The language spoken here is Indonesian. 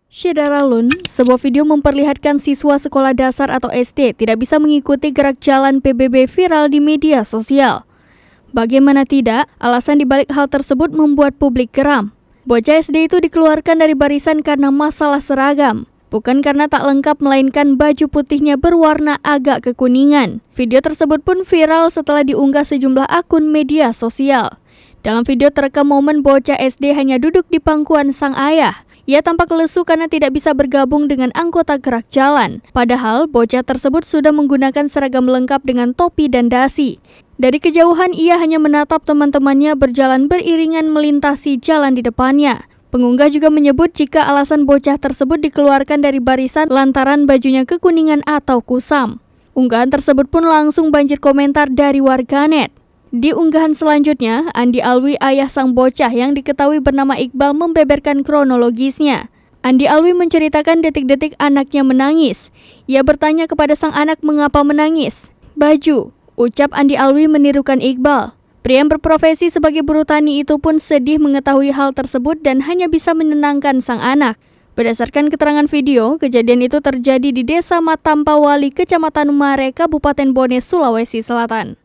Syedaralun, sebuah video memperlihatkan siswa sekolah dasar atau SD tidak bisa mengikuti gerak jalan PBB viral di media sosial. Bagaimana tidak, alasan dibalik hal tersebut membuat publik geram. Bocah SD itu dikeluarkan dari barisan karena masalah seragam, bukan karena tak lengkap melainkan baju putihnya berwarna agak kekuningan. Video tersebut pun viral setelah diunggah sejumlah akun media sosial. Dalam video terekam momen bocah SD hanya duduk di pangkuan sang ayah. Ia tampak lesu karena tidak bisa bergabung dengan anggota gerak jalan. Padahal bocah tersebut sudah menggunakan seragam lengkap dengan topi dan dasi. Dari kejauhan ia hanya menatap teman-temannya berjalan beriringan melintasi jalan di depannya. Pengunggah juga menyebut jika alasan bocah tersebut dikeluarkan dari barisan lantaran bajunya kekuningan atau kusam. Unggahan tersebut pun langsung banjir komentar dari warganet. Di unggahan selanjutnya, Andi Alwi, ayah sang bocah yang diketahui bernama Iqbal, membeberkan kronologisnya. Andi Alwi menceritakan detik-detik anaknya menangis. Ia bertanya kepada sang anak mengapa menangis. "Baju," ucap Andi Alwi menirukan Iqbal. Pria yang berprofesi sebagai buruh tani itu pun sedih mengetahui hal tersebut dan hanya bisa menenangkan sang anak. Berdasarkan keterangan video, kejadian itu terjadi di Desa Matampawali, Kecamatan Mare, Kabupaten Bone, Sulawesi Selatan.